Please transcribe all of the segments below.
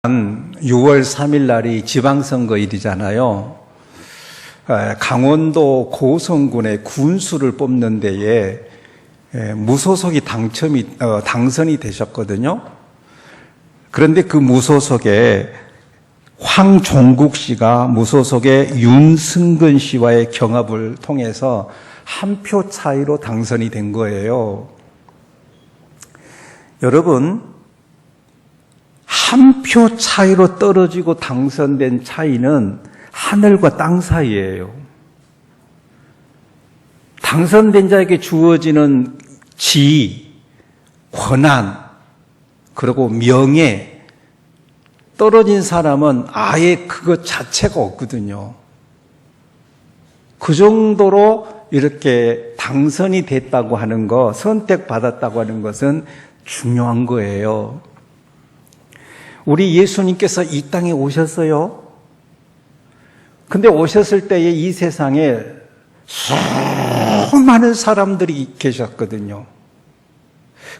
6월 3일 날이 지방선거일이잖아요. 강원도 고성군의 군수를 뽑는 데에 무소속이 당선이 되셨거든요. 그런데 그 무소속에 황종국 씨가 무소속의 윤승근 씨와의 경합을 통해서 한 표 차이로 당선이 된 거예요. 여러분, 한 표 차이로 떨어지고 당선된 차이는 하늘과 땅 사이예요. 당선된 자에게 주어지는 지위, 권한, 그리고 명예, 떨어진 사람은 아예 그것 자체가 없거든요. 그 정도로 이렇게 당선이 됐다고 하는 거, 선택받았다고 하는 것은 중요한 거예요. 우리 예수님께서 이 땅에 오셨어요. 근데 오셨을 때에 이 세상에 수많은 사람들이 계셨거든요.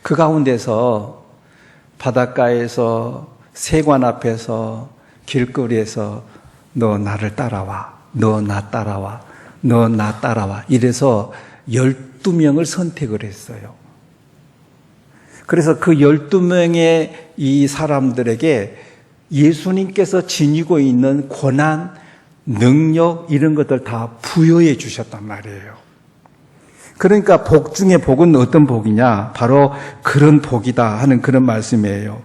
그 가운데서 바닷가에서 세관 앞에서 길거리에서 너 나를 따라와, 너 나 따라와, 너 나 따라와 이래서 12명을 선택을 했어요. 그래서 그 12명의 이 사람들에게 예수님께서 지니고 있는 권한, 능력 이런 것들 다 부여해 주셨단 말이에요. 그러니까 복 중에 복은 어떤 복이냐? 바로 그런 복이다 하는 그런 말씀이에요.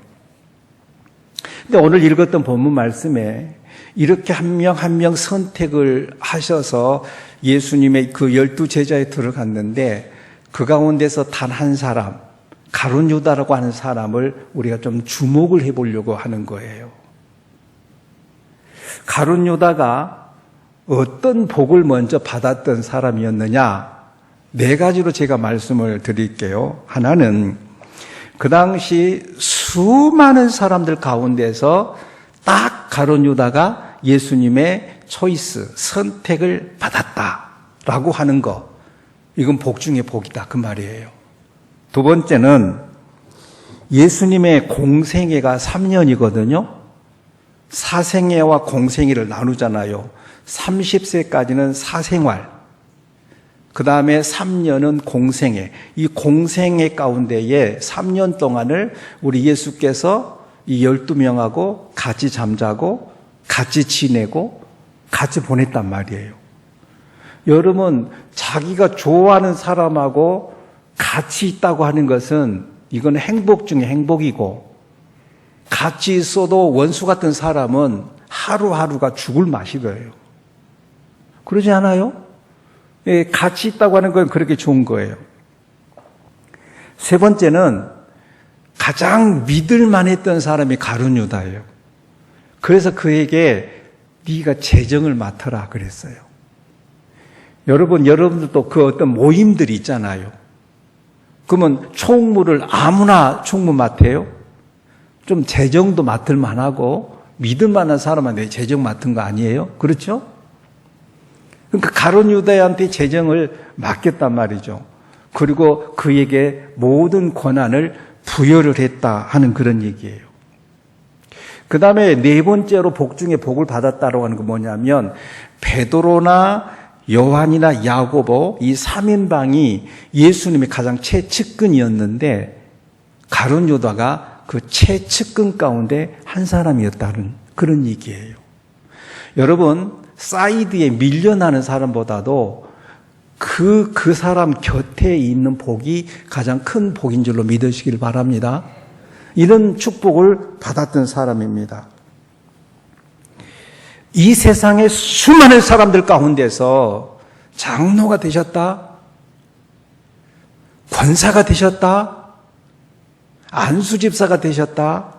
근데 오늘 읽었던 본문 말씀에 이렇게 한 명 한 명 선택을 하셔서 예수님의 그 12제자에 들어갔는데 그 가운데서 단 한 사람, 가룟 유다라고 하는 사람을 우리가 좀 주목을 해보려고 하는 거예요. 가룟 유다가 어떤 복을 먼저 받았던 사람이었느냐? 4가지로 제가 말씀을 드릴게요. 하나는 그 당시 수많은 사람들 가운데서 딱 가룟 유다가 예수님의 초이스, 선택을 받았다라고 하는 거. 이건 복 중에 복이다 그 말이에요. 두 번째는 예수님의 공생애가 3년이거든요. 사생애와 공생애를 나누잖아요. 30세까지는 사생활, 그 다음에 3년은 공생애. 이 공생애 가운데에 3년 동안을 우리 예수께서 이 12명하고 같이 잠자고 같이 지내고 같이 보냈단 말이에요. 여러분, 자기가 좋아하는 사람하고 같이 있다고 하는 것은 이건 행복 중에 행복이고, 같이 있어도 원수 같은 사람은 하루하루가 죽을 맛이거예요. 그러지 않아요? 예, 같이 있다고 하는 건 그렇게 좋은 거예요. 세 번째는 가장 믿을 만했던 사람이 가룟 유다예요. 그래서 그에게 네가 재정을 맡아라 그랬어요. 여러분들도 그 어떤 모임들이 있잖아요. 그러면 총무를 아무나 총무 맡아요? 좀 재정도 맡을 만하고 믿을 만한 사람한테 재정 맡은 거 아니에요? 그렇죠? 그러니까 가룟 유다한테 재정을 맡겼단 말이죠. 그리고 그에게 모든 권한을 부여를 했다 하는 그런 얘기예요. 그 다음에 4번째로 복 중에 복을 받았다고 하는 건 뭐냐면 베드로나 요한이나 야고보 이 3인방이 예수님의 가장 최측근이었는데 가룟 유다가 그 최측근 가운데 한 사람이었다는 그런 얘기예요. 여러분, 사이드에 밀려나는 사람보다도 그 사람 곁에 있는 복이 가장 큰 복인 줄로 믿으시길 바랍니다. 이런 축복을 받았던 사람입니다. 이 세상의 수많은 사람들 가운데서 장로가 되셨다, 권사가 되셨다, 안수집사가 되셨다,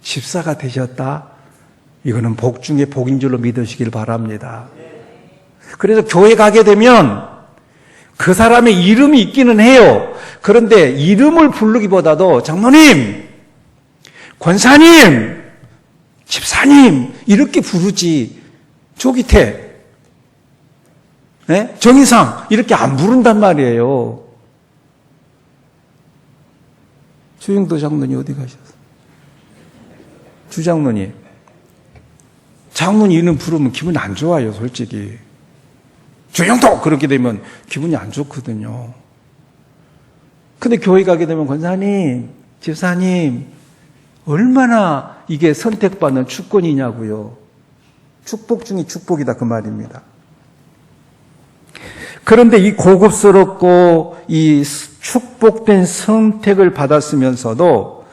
집사가 되셨다, 이거는 복 중에 복인 줄로 믿으시길 바랍니다. 그래서 교회 가게 되면 그 사람의 이름이 있기는 해요. 그런데 이름을 부르기보다도 장로님, 권사님, 집사님 이렇게 부르지 조기태, 네? 정의상 이렇게 안 부른단 말이에요. 주영도 장로님 어디 가셨어요? 주장로님, 장로님 이름 부르면 기분이 안 좋아요, 솔직히. 주영도! 그렇게 되면 기분이 안 좋거든요. 근데 교회 가게 되면 권사님, 집사님, 얼마나 이게 선택받는 축권이냐고요. 축복 중에 축복이다 그 말입니다. 그런데 이 고급스럽고 이 축복된 선택을 받았으면서도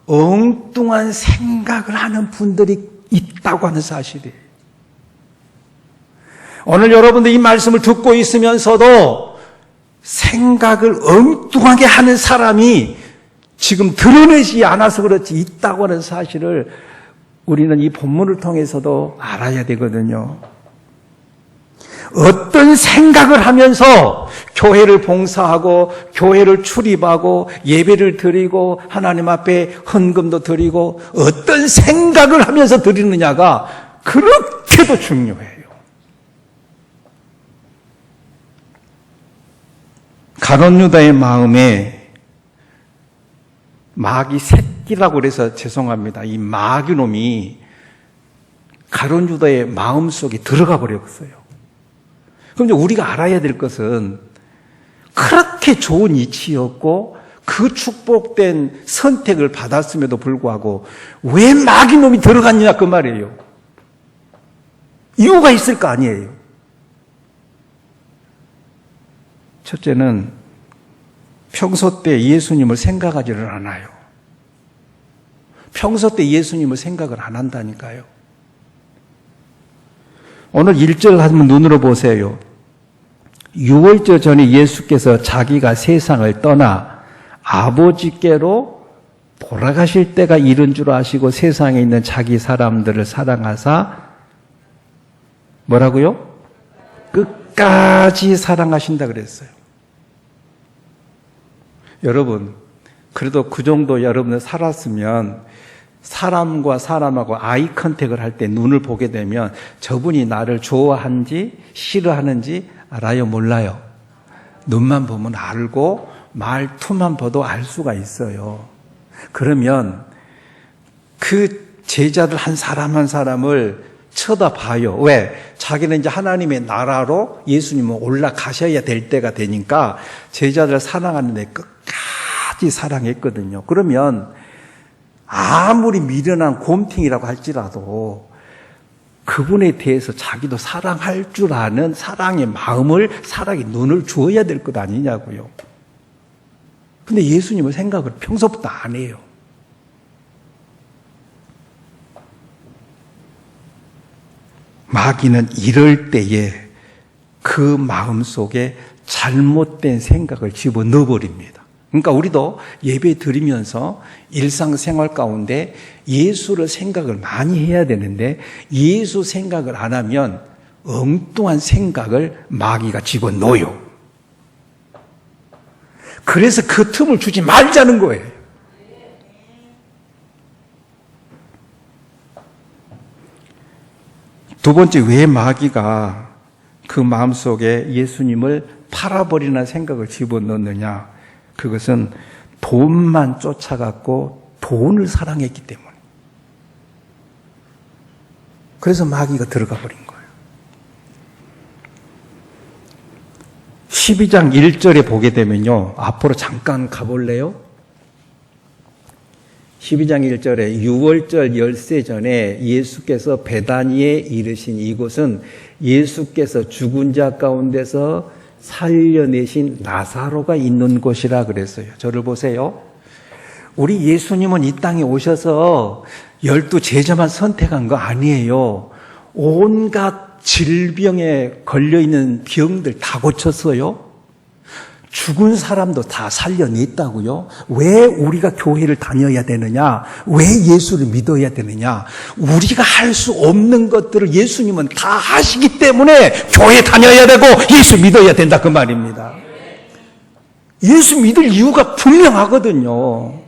엉뚱한 생각을 하는 분들이 있다고 하는 사실이에요. 오늘 여러분들 이 말씀을 듣고 있으면서도 생각을 엉뚱하게 하는 사람이 지금 드러내지 않아서 그렇지 있다고 하는 사실을 우리는 이 본문을 통해서도 알아야 되거든요. 어떤 생각을 하면서 교회를 봉사하고 교회를 출입하고 예배를 드리고 하나님 앞에 헌금도 드리고 어떤 생각을 하면서 드리느냐가 그렇게도 중요해요. 가룟 유다의 마음에 마귀 새끼라고 그래서 죄송합니다. 이 마귀 놈이 가룟 유다의 마음속에 들어가 버렸어요. 그럼 이제 우리가 알아야 될 것은 그렇게 좋은 이치였고 그 축복된 선택을 받았음에도 불구하고 왜 마귀 놈이 들어갔느냐 그 말이에요. 이유가 있을 거 아니에요. 첫째는 평소 때 예수님을 생각하지를 않아요. 평소 때 예수님을 생각을 안 한다니까요. 오늘 1절 한번 눈으로 보세요. 6월절 전에 예수께서 자기가 세상을 떠나 아버지께로 돌아가실 때가 이른 줄 아시고 세상에 있는 자기 사람들을 사랑하사 뭐라고요? 끝까지 사랑하신다 그랬어요. 여러분, 그래도 그 정도 여러분들 살았으면 사람과 사람하고 아이 컨택을 할 때 눈을 보게 되면 저분이 나를 좋아하는지 싫어하는지 알아요? 몰라요? 눈만 보면 알고 말투만 봐도 알 수가 있어요. 그러면 그 제자들 한 사람 한 사람을 쳐다봐요. 왜? 자기는 이제 하나님의 나라로 예수님은 올라가셔야 될 때가 되니까 제자들을 사랑하는데 끝까지 사랑했거든요. 그러면 아무리 미련한 곰탱이라고 할지라도 그분에 대해서 자기도 사랑할 줄 아는 사랑의 마음을, 사랑의 눈을 주어야 될 것 아니냐고요. 근데 예수님은 생각을 평소부터 안 해요. 마귀는 이럴 때에 그 마음속에 잘못된 생각을 집어넣어 버립니다. 그러니까 우리도 예배 드리면서 일상생활 가운데 예수를 생각을 많이 해야 되는데 예수 생각을 안 하면 엉뚱한 생각을 마귀가 집어넣어요. 그래서 그 틈을 주지 말자는 거예요. 두 번째, 왜 마귀가 그 마음속에 예수님을 팔아버리는 생각을 집어넣느냐? 그것은 돈만 쫓아갔고 돈을 사랑했기 때문에. 그래서 마귀가 들어가 버린 거예요. 12장 1절에 보게 되면요. 앞으로 잠깐 가볼래요? 12장 1절에 유월절 열세 전에 예수께서 베다니에 이르신 이곳은 예수께서 죽은 자 가운데서 살려내신 나사로가 있는 곳이라 그랬어요. 저를 보세요. 우리 예수님은 이 땅에 오셔서 12 제자만 선택한 거 아니에요. 온갖 질병에 걸려있는 병들 다 고쳤어요. 죽은 사람도 다 살려냈다고요. 왜 우리가 교회를 다녀야 되느냐? 왜 예수를 믿어야 되느냐? 우리가 할 수 없는 것들을 예수님은 다 하시기 때문에 교회 다녀야 되고 예수 믿어야 된다 그 말입니다. 예수 믿을 이유가 분명하거든요.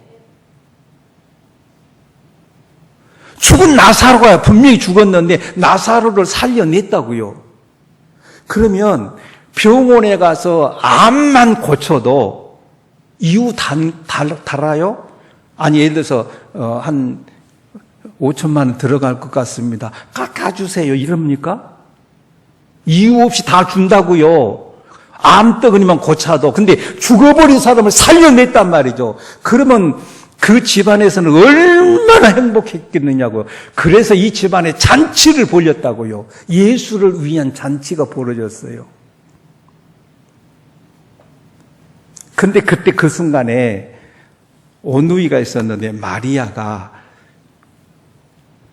죽은 나사로가 분명히 죽었는데 나사로를 살려냈다고요. 그러면 병원에 가서 암만 고쳐도 이유 달아요? 아니 예를 들어서 한 5천만 원 들어갈 것 같습니다. 깎아주세요. 이럽니까? 이유 없이 다 준다고요. 암덩어리만 고쳐도. 근데 죽어버린 사람을 살려냈단 말이죠. 그러면 그 집안에서는 얼마나 행복했겠느냐고요. 그래서 이 집안에 잔치를 벌였다고요. 예수를 위한 잔치가 벌어졌어요. 근데 그때 그 순간에 오누이가 있었는데 마리아가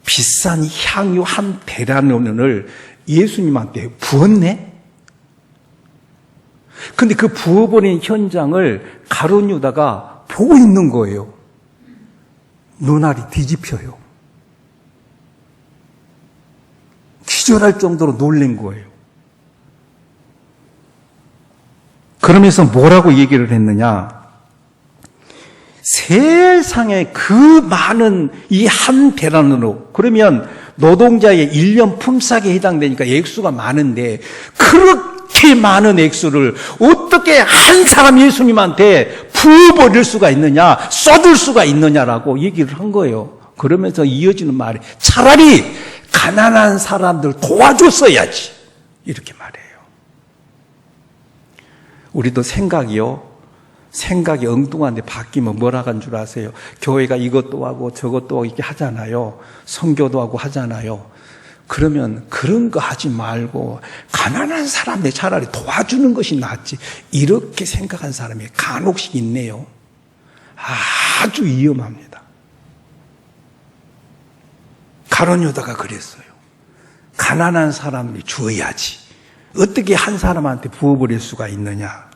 비싼 향유 한 데나니온을 예수님한테 부었네? 근데 그 부어버린 현장을 가룟 유다가 보고 있는 거예요. 눈알이 뒤집혀요. 기절할 정도로 놀란 거예요. 그러면서 뭐라고 얘기를 했느냐? 세상에 그 많은 이 한 데나니온으로, 그러면 노동자의 1년 품삯에 해당되니까 액수가 많은데 그렇게 많은 액수를 어떻게 한 사람 예수님한테 부어버릴 수가 있느냐, 쏟을 수가 있느냐라고 얘기를 한 거예요. 그러면서 이어지는 말이 차라리 가난한 사람들 도와줬어야지, 이렇게 말해요. 우리도 생각이 엉뚱한데 바뀌면 뭐라 한 줄 아세요? 교회가 이것도 하고 저것도 하고 이렇게 하잖아요. 선교도 하고 하잖아요. 그러면 그런 거 하지 말고 가난한 사람들 차라리 도와주는 것이 낫지, 이렇게 생각한 사람이 간혹씩 있네요. 아주 위험합니다. 가룟 유다가 그랬어요. 가난한 사람이 주어야지, 어떻게 한 사람한테 부어버릴 수가 있느냐.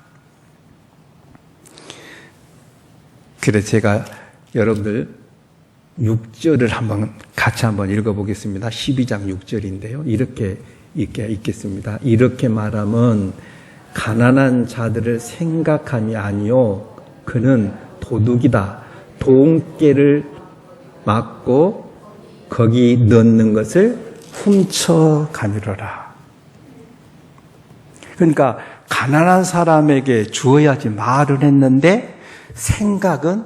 그래서 제가 여러분들 6절을 같이 한번 읽어보겠습니다. 12장 6절인데요. 이렇게 읽겠습니다. 이렇게 말하면 가난한 자들을 생각함이 아니요, 그는 도둑이다. 돈깨를 맞고 거기 넣는 것을 훔쳐가느라. 그러니까 가난한 사람에게 주어야지 말을 했는데 생각은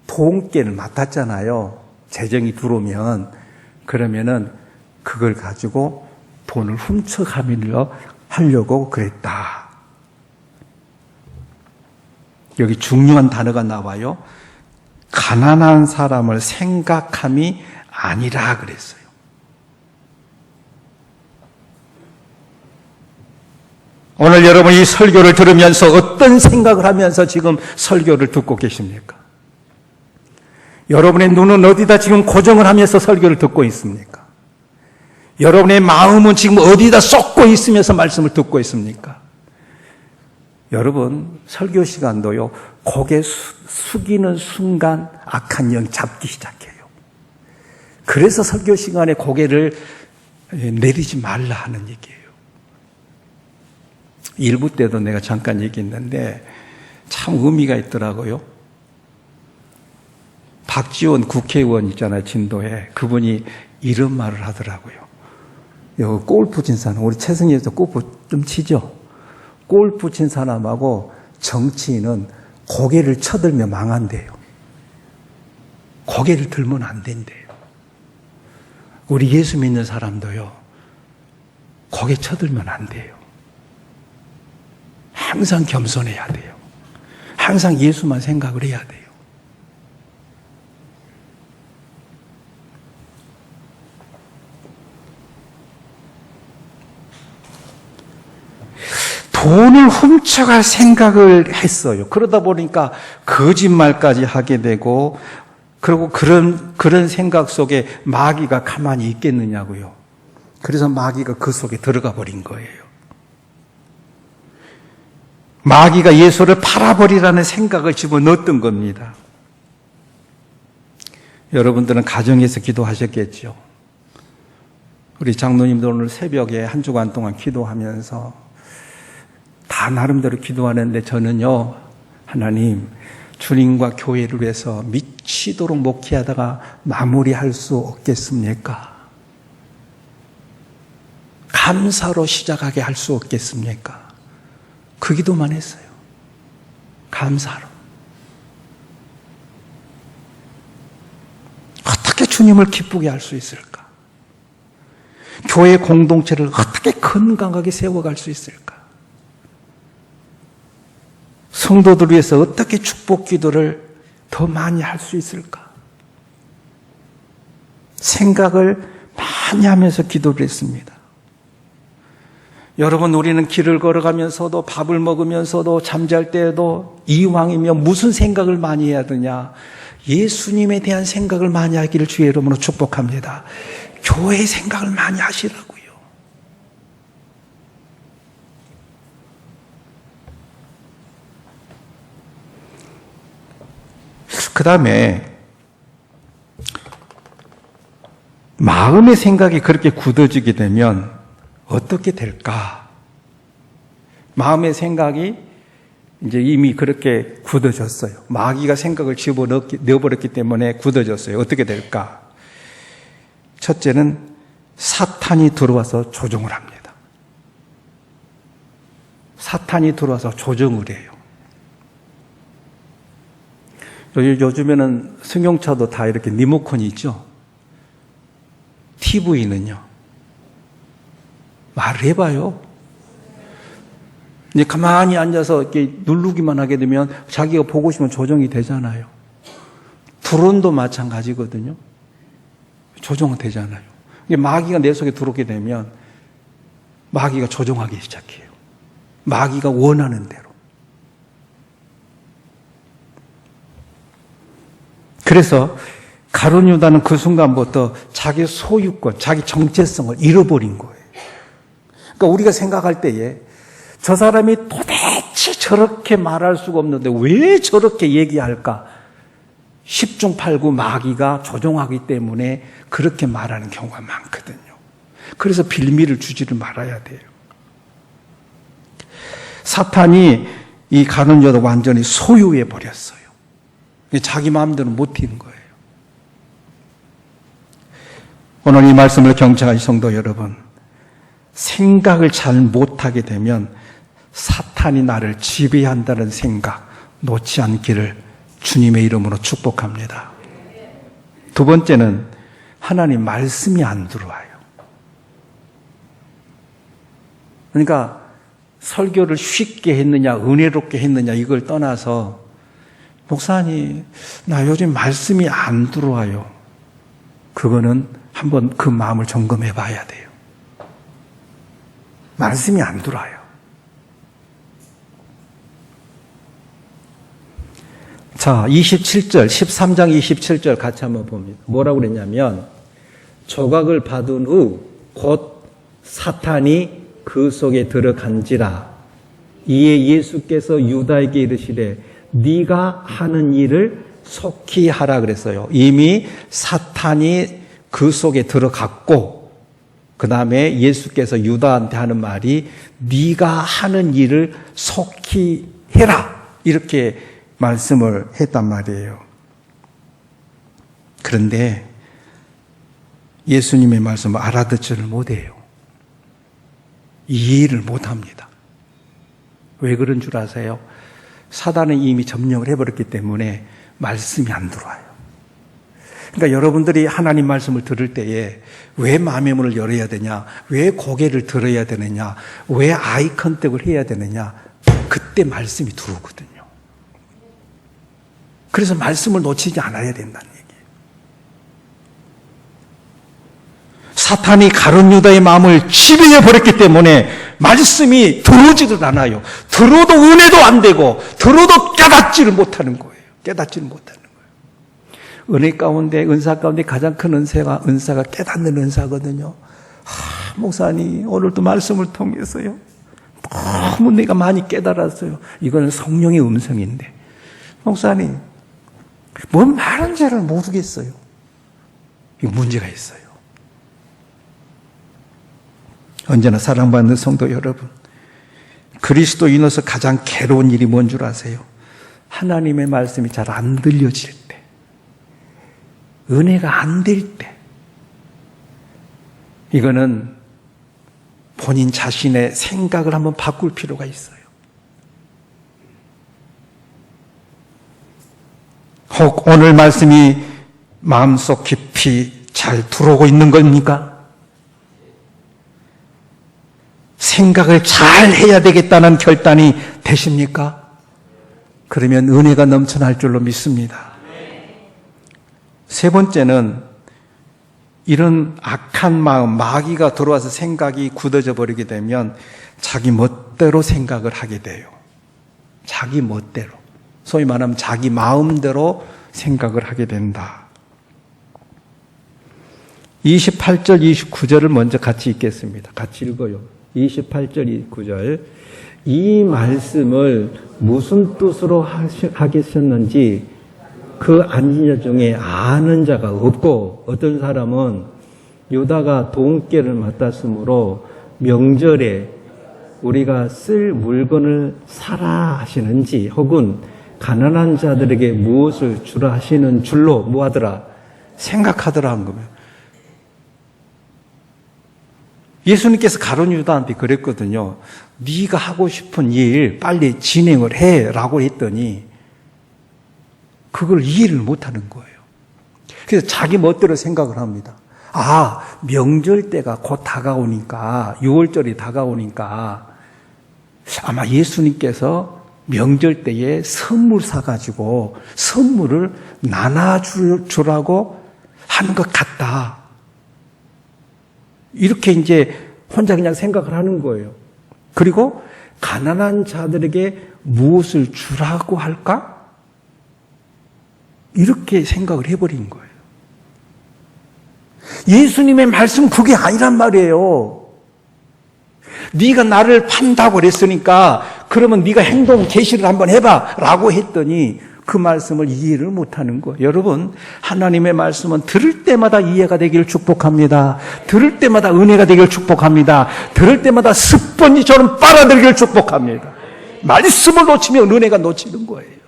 돈깨를 맡았잖아요. 재정이 들어오면. 그러면은 그걸 가지고 돈을 훔쳐가려고 그랬다. 여기 중요한 단어가 나와요. 가난한 사람을 생각함이 아니라 그랬어요. 오늘 여러분이 설교를 들으면서 어떤 생각을 하면서 지금 설교를 듣고 계십니까? 여러분의 눈은 어디다 지금 고정을 하면서 설교를 듣고 있습니까? 여러분의 마음은 지금 어디다 쏟고 있으면서 말씀을 듣고 있습니까? 여러분, 설교 시간도요, 고개 숙이는 순간 악한 영 잡기 시작해요. 그래서 설교 시간에 고개를 내리지 말라 하는 얘기예요. 일부 때도 내가 잠깐 얘기했는데 참 의미가 있더라고요. 박지원 국회의원 있잖아요, 진도에. 그분이 이런 말을 하더라고요. 여기 골프 친 사람, 우리 최승희에서 골프 좀 치죠? 골프 친 사람하고 정치인은 고개를 쳐들면 망한대요. 고개를 들면 안 된대요. 우리 예수 믿는 사람도요, 고개 쳐들면 안 돼요. 항상 겸손해야 돼요. 항상 예수만 생각을 해야 돼요. 돈을 훔쳐갈 생각을 했어요. 그러다 보니까 거짓말까지 하게 되고, 그리고 그런 생각 속에 마귀가 가만히 있겠느냐고요. 그래서 마귀가 그 속에 들어가 버린 거예요. 마귀가 예수를 팔아버리라는 생각을 집어넣었던 겁니다. 여러분들은 가정에서 기도하셨겠죠. 우리 장로님들 오늘 새벽에 한 주간 동안 기도하면서 다 나름대로 기도하는데 저는요, 하나님, 주님과 교회를 위해서 미치도록 목회하다가 마무리할 수 없겠습니까? 감사로 시작하게 할 수 없겠습니까? 그 기도만 했어요. 감사로. 어떻게 예수님을 기쁘게 할 수 있을까? 교회 공동체를 어떻게 건강하게 세워갈 수 있을까? 성도들 위해서 어떻게 축복 기도를 더 많이 할 수 있을까? 생각을 많이 하면서 기도를 했습니다. 여러분, 우리는 길을 걸어가면서도 밥을 먹으면서도 잠잘 때에도 이왕이면 무슨 생각을 많이 해야 되냐? 예수님에 대한 생각을 많이 하기를 주의 이름으로 축복합니다. 교회의 생각을 많이 하시라고요. 그 다음에 마음의 생각이 그렇게 굳어지게 되면 어떻게 될까? 마음의 생각이 이제 이미 그렇게 굳어졌어요. 마귀가 생각을 집어넣어버렸기 때문에 굳어졌어요. 어떻게 될까? 첫째는 사탄이 들어와서 조종을 합니다. 사탄이 들어와서 조종을 해요. 요즘에는 승용차도 다 이렇게 리모컨이 있죠. TV는요. 말을 해봐요. 이제 가만히 앉아서 이렇게 누르기만 하게 되면 자기가 보고 싶으면 조정이 되잖아요. 드론도 마찬가지거든요. 조정은 되잖아요. 마귀가 내 속에 들어오게 되면 마귀가 조종하기 시작해요. 마귀가 원하는 대로. 그래서 가룟 유다는 그 순간부터 자기 소유권, 자기 정체성을 잃어버린 거예요. 그러니까 우리가 생각할 때에 저 사람이 도대체 저렇게 말할 수가 없는데 왜 저렇게 얘기할까? 10중 8구 마귀가 조종하기 때문에 그렇게 말하는 경우가 많거든요. 그래서 빌미를 주지를 말아야 돼요. 사탄이 이 가룟 유다를 완전히 소유해 버렸어요. 자기 마음대로 못 튀는 거예요. 오늘 이 말씀을 경청하신 성도 여러분, 생각을 잘 못하게 되면 사탄이 나를 지배한다는 생각 놓지 않기를 주님의 이름으로 축복합니다. 두 번째는 하나님 말씀이 안 들어와요. 그러니까 설교를 쉽게 했느냐 은혜롭게 했느냐 이걸 떠나서 목사님 나 요즘 말씀이 안 들어와요. 그거는 한번 그 마음을 점검해 봐야 돼요. 말씀이 안 들어와요. 자, 27절, 13장 27절 같이 한번 봅니다. 뭐라고 그랬냐면 조각을 받은 후 곧 사탄이 그 속에 들어간지라. 이에 예수께서 유다에게 이르시되 네가 하는 일을 속히 하라 그랬어요. 이미 사탄이 그 속에 들어갔고 그 다음에 예수께서 유다한테 하는 말이 네가 하는 일을 속히 해라 이렇게 말씀을 했단 말이에요. 그런데 예수님의 말씀을 알아듣지를 못해요. 이해를 못합니다. 왜 그런 줄 아세요? 사단은 이미 점령을 해버렸기 때문에 말씀이 안 들어와요. 그러니까 여러분들이 하나님 말씀을 들을 때에 왜 마음의 문을 열어야 되냐, 왜 고개를 들어야 되느냐, 왜 아이 컨택을 해야 되느냐, 그때 말씀이 들어오거든요. 그래서 말씀을 놓치지 않아야 된다는 얘기예요. 사탄이 가룟 유다의 마음을 지배해 버렸기 때문에 말씀이 들어오지도 않아요. 들어도 은혜도 안 되고 들어도 깨닫지를 못하는 거예요. 깨닫지를 못하는 거예요. 은혜 가운데 은사 가운데 가장 큰 은사가 깨닫는 은사거든요. 목사님 오늘도 말씀을 통해서요. 너무 내가 많이 깨달았어요. 이거는 성령의 음성인데 목사님 뭔 말인지를 모르겠어요. 이거 문제가 있어요. 언제나 사랑받는 성도 여러분, 그리스도인으로서 가장 괴로운 일이 뭔 줄 아세요? 하나님의 말씀이 잘 안 들려질 때, 은혜가 안 될 때, 이거는 본인 자신의 생각을 한번 바꿀 필요가 있어요. 혹 오늘 말씀이 마음속 깊이 잘 들어오고 있는 겁니까? 생각을 잘 해야 되겠다는 결단이 되십니까? 그러면 은혜가 넘쳐날 줄로 믿습니다. 세 번째는 이런 악한 마음, 마귀가 들어와서 생각이 굳어져 버리게 되면 자기 멋대로 생각을 하게 돼요. 자기 멋대로. 소위 말하면 자기 마음대로 생각을 하게 된다. 28절, 29절을 먼저 같이 읽겠습니다. 같이 읽어요. 28절, 29절. 이 말씀을 무슨 뜻으로 하겠었는지 그 앉은 자 중에 아는 자가 없고, 어떤 사람은 유다가 돈깨를 맡았으므로 명절에 우리가 쓸 물건을 사라 하시는지, 혹은 가난한 자들에게 무엇을 주라 하시는 줄로 뭐하더라? 생각하더라 한 거예요. 예수님께서 가룟 유다한테 그랬거든요. 네가 하고 싶은 일 빨리 진행을 해라고 했더니 그걸 이해를 못하는 거예요. 그래서 자기 멋대로 생각을 합니다. 아, 명절 때가 곧 다가오니까, 6월절이 다가오니까 아마 예수님께서 명절 때에 선물 사가지고 선물을 나눠주라고 하는 것 같다. 이렇게 이제 혼자 그냥 생각을 하는 거예요. 그리고 가난한 자들에게 무엇을 주라고 할까? 이렇게 생각을 해버린 거예요. 예수님의 말씀 그게 아니란 말이에요. 네가 나를 판다고 그랬으니까 그러면 네가 행동 계시를 한번 해봐 라고 했더니 그 말씀을 이해를 못하는 거예요. 여러분, 하나님의 말씀은 들을 때마다 이해가 되기를 축복합니다. 들을 때마다 은혜가 되기를 축복합니다. 들을 때마다 습번지처럼 빨아들이기를 축복합니다. 말씀을 놓치면 은혜가 놓치는 거예요.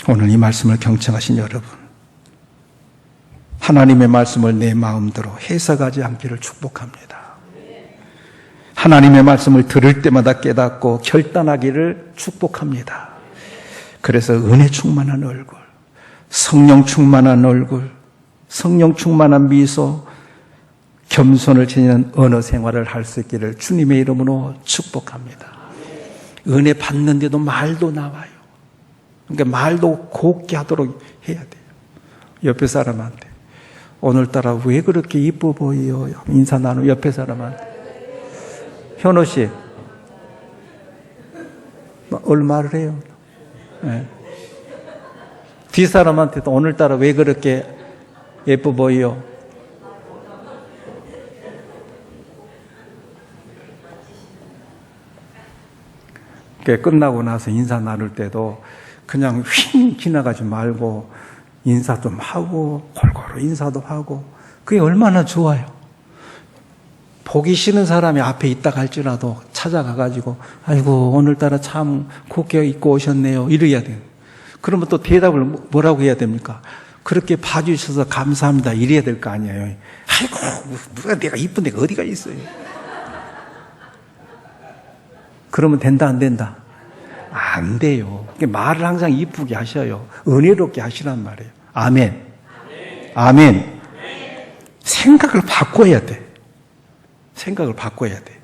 오늘 이 말씀을 경청하신 여러분, 하나님의 말씀을 내 마음대로 해석하지 않기를 축복합니다. 하나님의 말씀을 들을 때마다 깨닫고 결단하기를 축복합니다. 그래서 은혜 충만한 얼굴, 성령 충만한 얼굴, 성령 충만한 미소, 겸손을 지니는 언어 생활을 할 수 있기를 주님의 이름으로 축복합니다. 은혜 받는데도 말도 나와요. 그러니까 말도 곱게 하도록 해야 돼요. 옆에 사람한테 오늘따라 왜 그렇게 이뻐 보여? 인사 나누 옆에 사람한테. 현호 씨, 얼마를 해요? 네. 뒤 사람한테도 오늘따라 왜 그렇게 예뻐 보여? 끝나고 나서 인사 나눌 때도 그냥 휙 지나가지 말고 인사 좀 하고 골고루 인사도 하고 그게 얼마나 좋아요. 보기 싫은 사람이 앞에 있다 할지라도 찾아가가지고 아이고 오늘따라 참 곱게 입고 오셨네요 이래야 돼요. 그러면 또 대답을 뭐라고 해야 됩니까? 그렇게 봐주셔서 감사합니다 이래야 될 거 아니에요. 아이고 누가 내가 이쁜 데가 어디가 있어요. 그러면 된다 안 된다? 안 돼요. 말을 항상 이쁘게 하셔요. 은혜롭게 하시란 말이에요. 아멘. 아멘. 생각을 바꿔야 돼. 생각을 바꿔야 돼.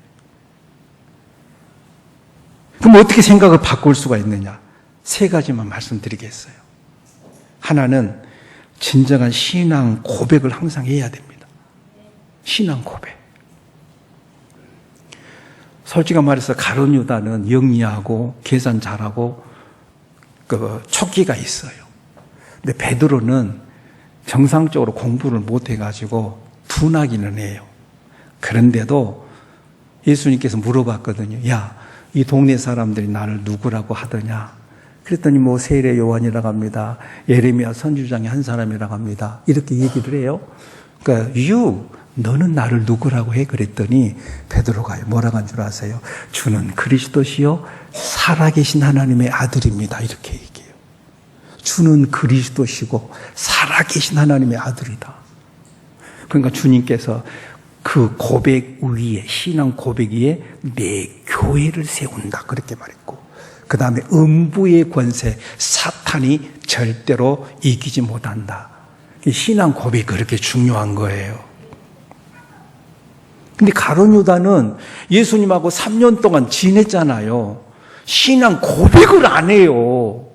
그럼 어떻게 생각을 바꿀 수가 있느냐? 세 가지만 말씀드리겠어요. 하나는 진정한 신앙 고백을 항상 해야 됩니다. 신앙 고백. 솔직히 말해서 가룟 유다는 영리하고 계산 잘하고 촉기가 있어요. 근데 베드로는 정상적으로 공부를 못 해가지고 둔하기는 해요. 그런데도 예수님께서 물어봤거든요. 야, 이 동네 사람들이 나를 누구라고 하더냐? 그랬더니 뭐 세례 요한이라고 합니다. 예레미야 선지자의 한 사람이라고 합니다. 이렇게 얘기를 해요. 그러니까 너는 나를 누구라고 해? 그랬더니 베드로가 뭐라고 한 줄 아세요? 주는 그리스도시요 살아계신 하나님의 아들입니다. 이렇게 얘기해요. 주는 그리스도시고 살아계신 하나님의 아들이다. 그러니까 주님께서 그 고백 위에, 신앙 고백 위에 내 교회를 세운다. 그렇게 말했고, 그 다음에 음부의 권세, 사탄이 절대로 이기지 못한다. 신앙 고백이 그렇게 중요한 거예요. 근데 가룟 유다는 예수님하고 3년 동안 지냈잖아요. 신앙 고백을 안 해요.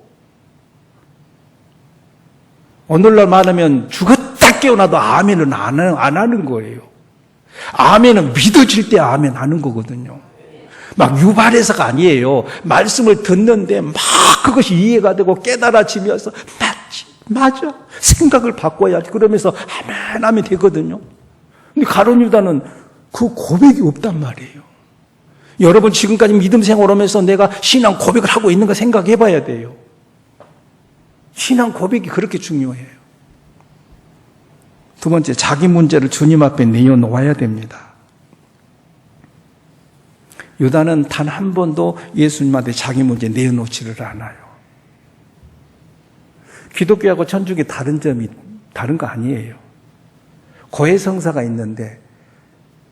오늘날 말하면 죽었다 깨어나도 아멘은 안 하는 거예요. 아멘은 믿어질 때 아멘 하는 거거든요. 막 유발해서가 아니에요. 말씀을 듣는데 막 그것이 이해가 되고 깨달아지면서 맞아. 생각을 바꿔야지. 그러면서 아멘 하면 되거든요. 근데 가룟 유다는 그 고백이 없단 말이에요. 여러분 지금까지 믿음 생활하면서 내가 신앙 고백을 하고 있는 거 생각해 봐야 돼요. 신앙 고백이 그렇게 중요해요. 두 번째, 자기 문제를 주님 앞에 내어놓아야 됩니다. 유다는 단 한 번도 예수님한테 자기 문제 내어놓지를 않아요. 기독교하고 천주교 다른 점이 다른 거 아니에요. 고해성사가 있는데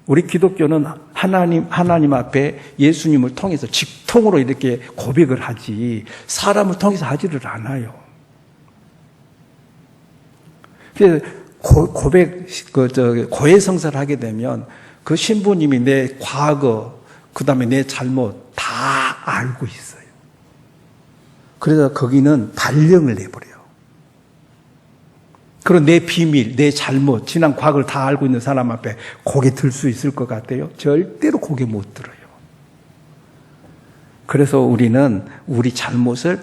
우리 기독교는 하나님 앞에 예수님을 통해서 직통으로 이렇게 고백을 하지 사람을 통해서 하지를 않아요. 고해성사를 하게 되면 그 신부님이 내 과거, 그 다음에 내 잘못 다 알고 있어요. 그래서 거기는 발령을 내버려요. 그리고 내 비밀, 내 잘못, 지난 과거를 다 알고 있는 사람 앞에 고개 들 수 있을 것 같아요? 절대로 고개 못 들어요. 그래서 우리는 우리 잘못을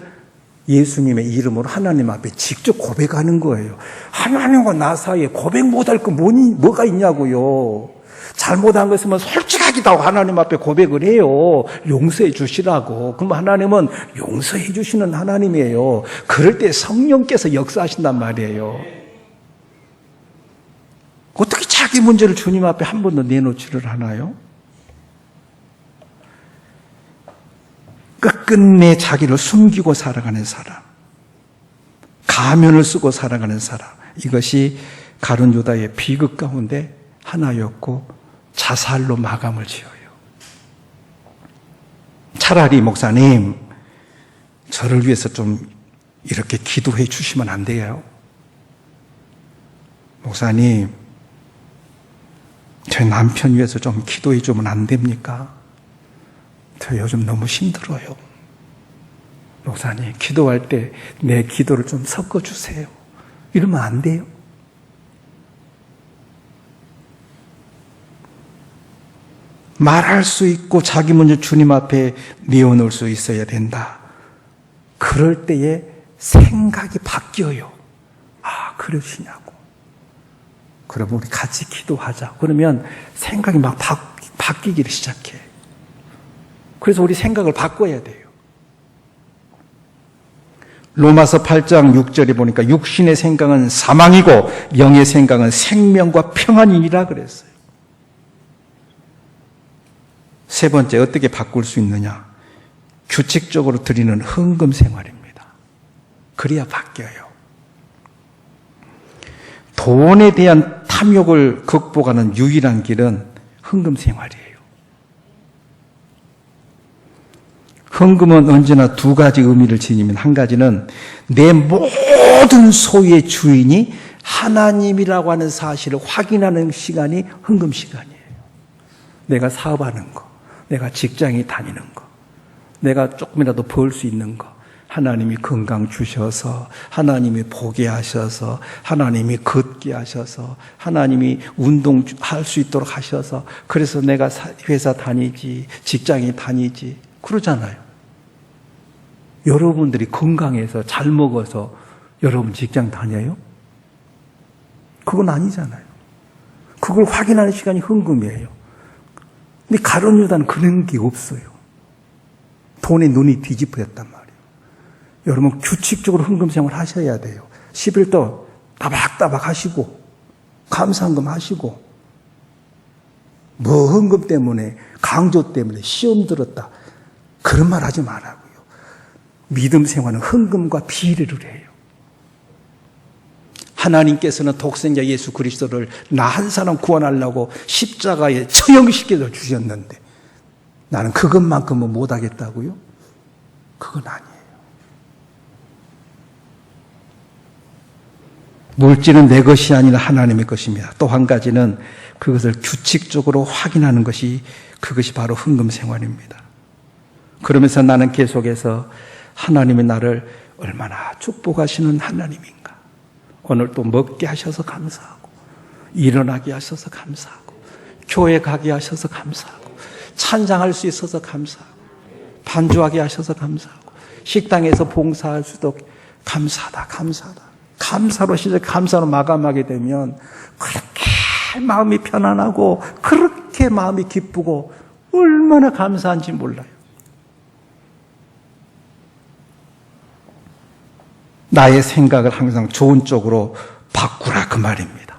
예수님의 이름으로 하나님 앞에 직접 고백하는 거예요. 하나님과 나 사이에 고백 못할 거 뭐가 있냐고요. 잘못한 것이면 솔직하게 다 하나님 앞에 고백을 해요. 용서해 주시라고. 그럼 하나님은 용서해 주시는 하나님이에요. 그럴 때 성령께서 역사하신단 말이에요. 어떻게 자기 문제를 주님 앞에 한 번도 내놓지를 않아요? 끝끝내 자기를 숨기고 살아가는 사람, 가면을 쓰고 살아가는 사람, 이것이 가룟 유다의 비극 가운데 하나였고 자살로 마감을 지어요. 차라리 목사님, 저를 위해서 좀 이렇게 기도해 주시면 안 돼요? 목사님, 제 남편 위해서 좀 기도해 주면 안 됩니까? 저 요즘 너무 힘들어요. 목사님, 기도할 때 내 기도를 좀 섞어주세요. 이러면 안 돼요? 말할 수 있고 자기 문제 주님 앞에 내어놓을 수 있어야 된다. 그럴 때에 생각이 바뀌어요. 아, 그러시냐고. 그럼 우리 같이 기도하자. 그러면 생각이 막 바뀌기를 시작해. 그래서 우리 생각을 바꿔야 돼요. 로마서 8장 6절에 보니까 육신의 생각은 사망이고 영의 생각은 생명과 평안이니라 그랬어요. 세 번째, 어떻게 바꿀 수 있느냐? 규칙적으로 드리는 헌금 생활입니다. 그래야 바뀌어요. 돈에 대한 탐욕을 극복하는 유일한 길은 헌금 생활이에요. 헌금은 언제나 두 가지 의미를 지니면, 한 가지는 내 모든 소유의 주인이 하나님이라고 하는 사실을 확인하는 시간이 헌금 시간이에요. 내가 사업하는 거, 내가 직장에 다니는 거, 내가 조금이라도 벌 수 있는 거, 하나님이 건강 주셔서, 하나님이 보게 하셔서, 하나님이 걷게 하셔서, 하나님이 운동할 수 있도록 하셔서, 그래서 내가 회사 다니지, 직장에 다니지, 그러잖아요. 여러분들이 건강해서 잘 먹어서 여러분 직장 다녀요? 그건 아니잖아요. 그걸 확인하는 시간이 헌금이에요. 근데 가룟 유다는 그런 게 없어요. 돈에 눈이 뒤집어졌단 말이에요. 여러분 규칙적으로 헌금 생활 하셔야 돼요. 11도 따박따박 하시고 감사헌금 하시고, 뭐 헌금 때문에, 강조 때문에, 시험 들었다, 그런 말 하지 말라고요. 믿음 생활은 헌금과 비례를 해요. 하나님께서는 독생자 예수 그리스도를 나 한 사람 구원하려고 십자가에 처형시켜서 주셨는데 나는 그것만큼은 못하겠다고요? 그건 아니에요. 물질은 내 것이 아니라 하나님의 것입니다. 또 한 가지는 그것을 규칙적으로 확인하는 것이 그것이 바로 헌금 생활입니다. 그러면서 나는 계속해서 하나님이 나를 얼마나 축복하시는 하나님인가. 오늘 또 먹게 하셔서 감사하고 일어나게 하셔서 감사하고 교회 가게 하셔서 감사하고 찬양할 수 있어서 감사하고 반주하게 하셔서 감사하고 식당에서 봉사할 수도 감사하다. 감사로 시작, 감사로 마감하게 되면 그렇게 마음이 편안하고 그렇게 마음이 기쁘고 얼마나 감사한지 몰라요. 나의 생각을 항상 좋은 쪽으로 바꾸라 그 말입니다.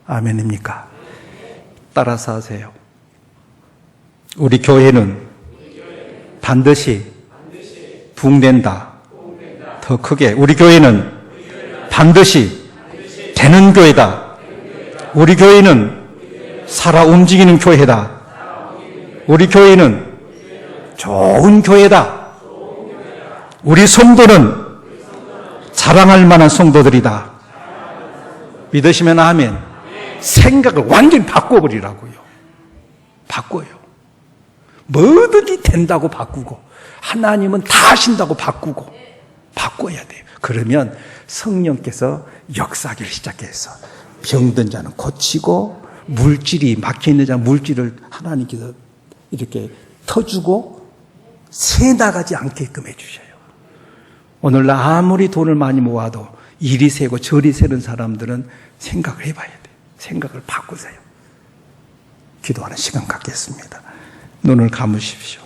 아멘입니까? 따라서 하세요. 우리 교회는 반드시 부흥된다. 더 크게 우리 교회는 반드시 되는 교회다. 우리 교회는 살아 움직이는 교회다. 우리 교회는 좋은 교회다. 우리 성도는 자랑할 만한 성도들이다. 믿으시면 아멘. 생각을 완전히 바꿔버리라고요. 바꿔요. 뭐든지 된다고 바꾸고 하나님은 다 하신다고 바꾸고 바꿔야 돼요. 그러면 성령께서 역사하기를 시작해서 병든 자는 고치고 물질이 막혀있는 자는 물질을 하나님께서 이렇게 터주고 새 나가지 않게끔 해주셔요. 오늘날 아무리 돈을 많이 모아도 이리 새고 저리 새는 사람들은 생각을 해봐야 돼요. 생각을 바꾸세요. 기도하는 시간 갖겠습니다. 눈을 감으십시오.